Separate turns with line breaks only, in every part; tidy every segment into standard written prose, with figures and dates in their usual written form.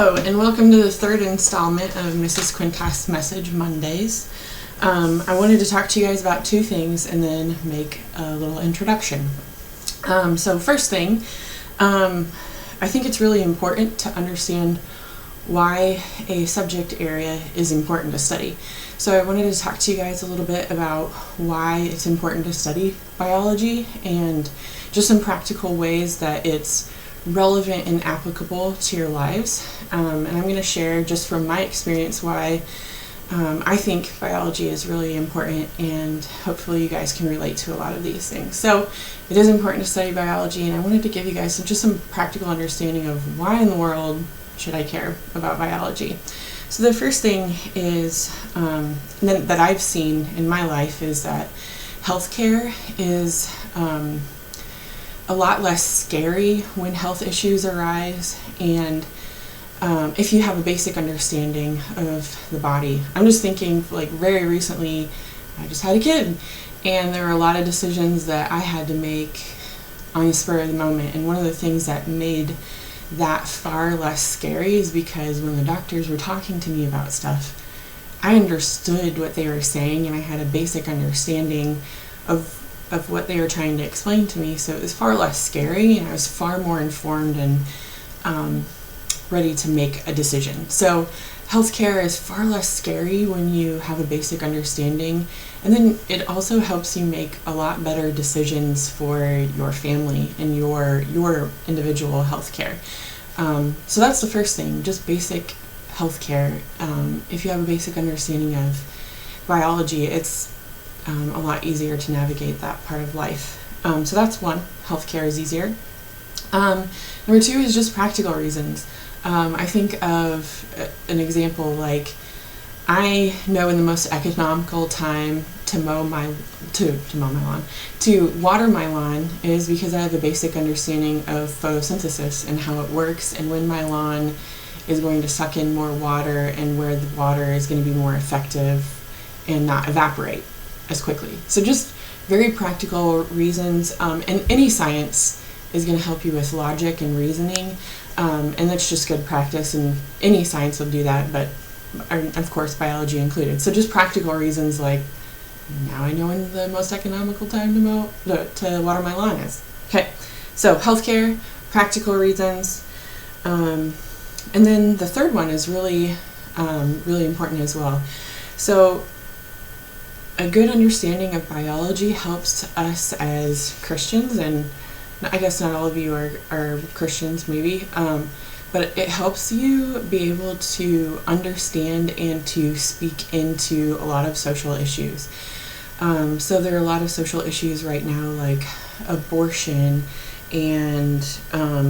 Hello, and welcome to the third installment of Mrs. Quintas Message Mondays. I wanted to talk to you guys about two things and then make a little introduction. So first thing, I think it's really important to understand why a subject area is important to study. So I wanted to talk to you guys a little bit about why it's important to study biology and just some practical ways that it's relevant and applicable to your lives. And I'm going to share just from my experience why I think biology is really important, and hopefully you guys can relate to a lot of these things. So it is important to study biology, and I wanted to give you guys some practical understanding of why in the world should I care about biology. So the first thing is that I've seen in my life is that healthcare is a lot less scary when health issues arise, and if you have a basic understanding of the body. I'm just thinking, like, very recently I just had a kid, and there were a lot of decisions that I had to make on the spur of the moment, and one of the things that made that far less scary is because when the doctors were talking to me about stuff, I understood what they were saying, and I had a basic understanding of what they were trying to explain to me, so it was far less scary, and I was far more informed and ready to make a decision. So healthcare is far less scary when you have a basic understanding, and then it also helps you make a lot better decisions for your family and your individual healthcare. So that's the first thing, just basic healthcare. If you have a basic understanding of biology, it's a lot easier to navigate that part of life. So that's one, healthcare is easier. Number two is just practical reasons. I think of an example, like, I know in the most economical time to water my lawn is because I have a basic understanding of photosynthesis and how it works, and when my lawn is going to suck in more water and where the water is going to be more effective and not evaporate as quickly. So just very practical reasons, and any science is going to help you with logic and reasoning, and that's just good practice, and any science will do that, but of course biology included. So just practical reasons, like, now I know when the most economical time to water my lawn is. Okay, so healthcare, practical reasons, and then the third one is really important as well. So a good understanding of biology helps us as Christians, and I guess not all of you are Christians, maybe, but it helps you be able to understand and to speak into a lot of social issues. So there are a lot of social issues right now, like abortion and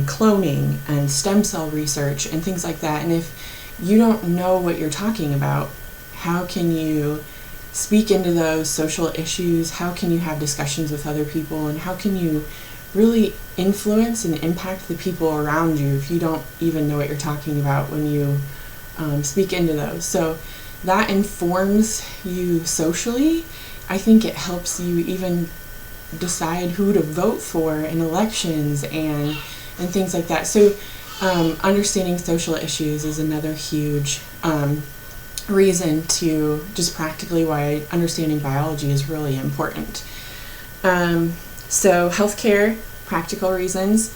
cloning and stem cell research and things like that. And if you don't know what you're talking about, how can you speak into those social issues? How can you have discussions with other people? And how can you really influence and impact the people around you if you don't even know what you're talking about when you speak into those? So that informs you socially. I think it helps you even decide who to vote for in elections and things like that. So understanding social issues is another huge reason to just practically why understanding biology is really important. So healthcare, practical reasons,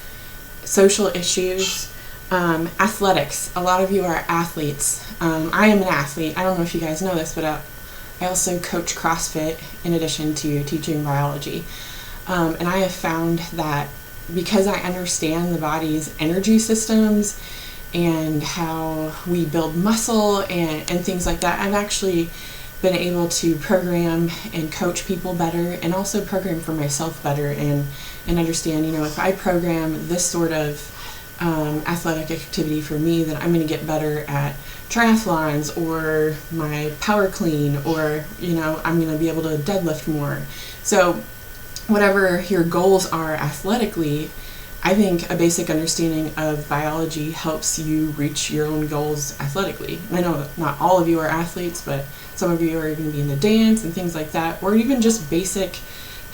social issues, athletics. A lot of you are athletes. I am an athlete. I don't know if you guys know this, but I also coach CrossFit in addition to teaching biology. And I have found that because I understand the body's energy systems and how we build muscle and things like that, I've actually been able to program and coach people better, and also program for myself better, and understand, if I program this sort of athletic activity for me, then I'm going to get better at triathlons or my power clean, or I'm going to be able to deadlift more. So whatever your goals are athletically, I think a basic understanding of biology helps you reach your own goals athletically. And I know that not all of you are athletes, but some of you are going to be in the dance and things like that, or even just basic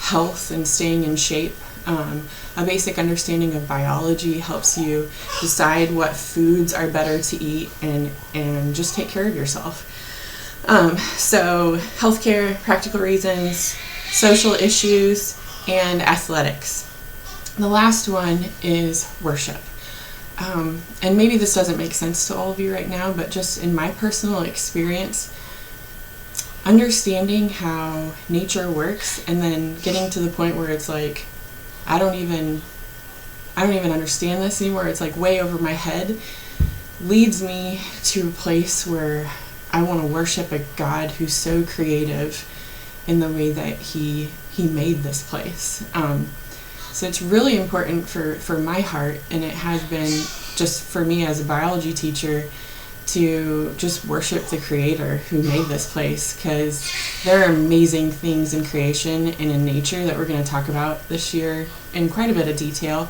health and staying in shape. A basic understanding of biology helps you decide what foods are better to eat and just take care of yourself. So healthcare, practical reasons, social issues, and athletics. The last one is worship. And maybe this doesn't make sense to all of you right now, but just in my personal experience, understanding how nature works and then getting to the point where it's like, I don't even understand this anymore, it's like way over my head, leads me to a place where I want to worship a God who's so creative in the way that he made this place. So it's really important for my heart, and it has been just for me as a biology teacher to just worship the Creator who made this place, because there are amazing things in creation and in nature that we're going to talk about this year in quite a bit of detail.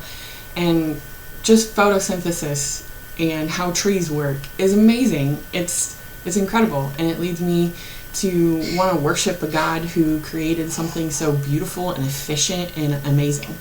And just photosynthesis and how trees work is amazing. It's incredible, and it leads me to want to worship a God who created something so beautiful and efficient and amazing.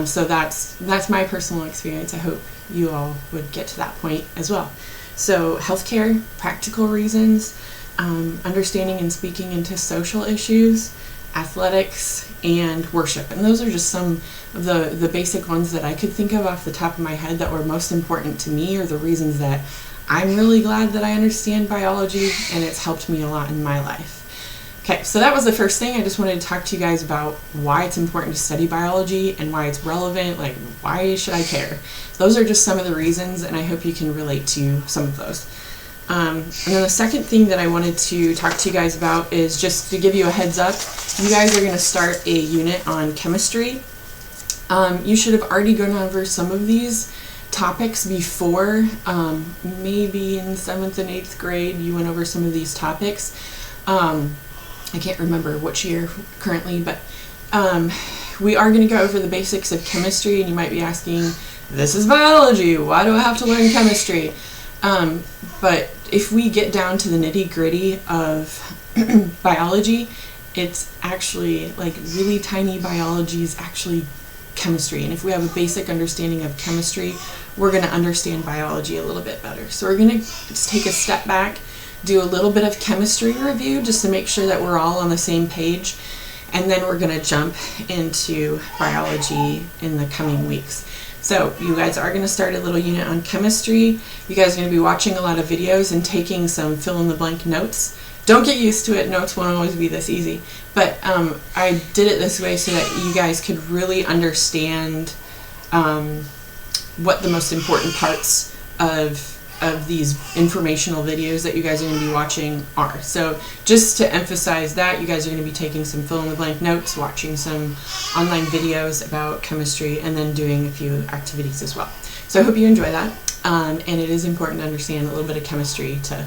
So that's my personal experience. I hope you all would get to that point as well. So healthcare, practical reasons, understanding and speaking into social issues, athletics, and worship. And those are just some of the basic ones that I could think of off the top of my head that were most important to me, or the reasons that I'm really glad that I understand biology, and it's helped me a lot in my life. Okay, so that was the first thing. I just wanted to talk to you guys about why it's important to study biology and why it's relevant, like why should I care? Those are just some of the reasons, and I hope you can relate to some of those. And then the second thing that I wanted to talk to you guys about is just to give you a heads up. You guys are going to start a unit on chemistry. You should have already gone over some of these topics before. Maybe in 7th and 8th grade you went over some of these topics. I can't remember which year currently, but we are going to go over the basics of chemistry, and you might be asking, this is biology, why do I have to learn chemistry? But if we get down to the nitty-gritty of biology, it's actually like really tiny biology is actually chemistry, and if we have a basic understanding of chemistry, we're going to understand biology a little bit better. So we're going to just take a step back, do a little bit of chemistry review just to make sure that we're all on the same page, and then we're going to jump into biology in the coming weeks. So you guys are going to start a little unit on chemistry. You guys are going to be watching a lot of videos and taking some fill-in-the-blank notes. Don't get used to it, notes won't always be this easy, but I did it this way so that you guys could really understand what the most important parts of these informational videos that you guys are going to be watching are. So just to emphasize that, you guys are going to be taking some fill-in-the-blank notes, watching some online videos about chemistry, and then doing a few activities as well. So I hope you enjoy that, and it is important to understand a little bit of chemistry to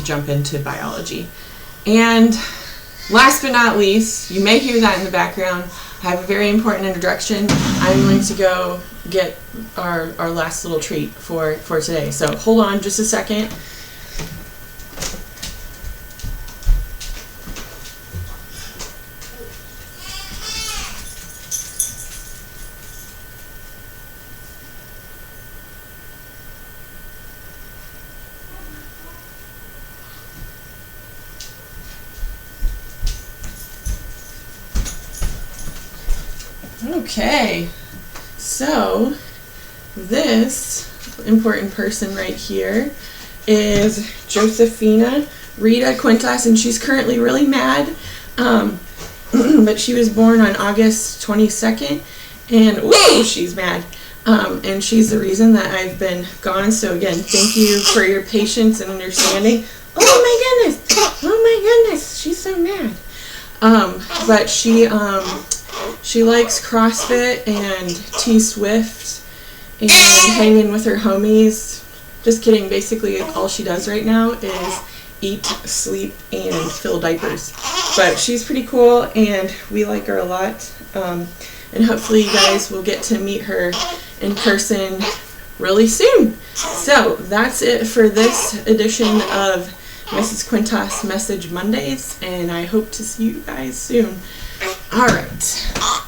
jump into biology. And last but not least, you may hear that in the background, I have a very important introduction. I'm going to go get our last little treat for today. So hold on just a second. Okay, so this important person right here is Josephina Rita Quintas, and she's currently really mad, but she was born on August 22nd, and whoa, she's mad, and she's the reason that I've been gone. So again, thank you for your patience and understanding. Oh my goodness, she's so mad. But she likes CrossFit and T-Swift and hanging with her homies. Just kidding. Basically, all she does right now is eat, sleep, and fill diapers. But she's pretty cool, and we like her a lot. And hopefully you guys will get to meet her in person really soon. So that's it for this edition of Mrs. Quintas Message Mondays, and I hope to see you guys soon. All right.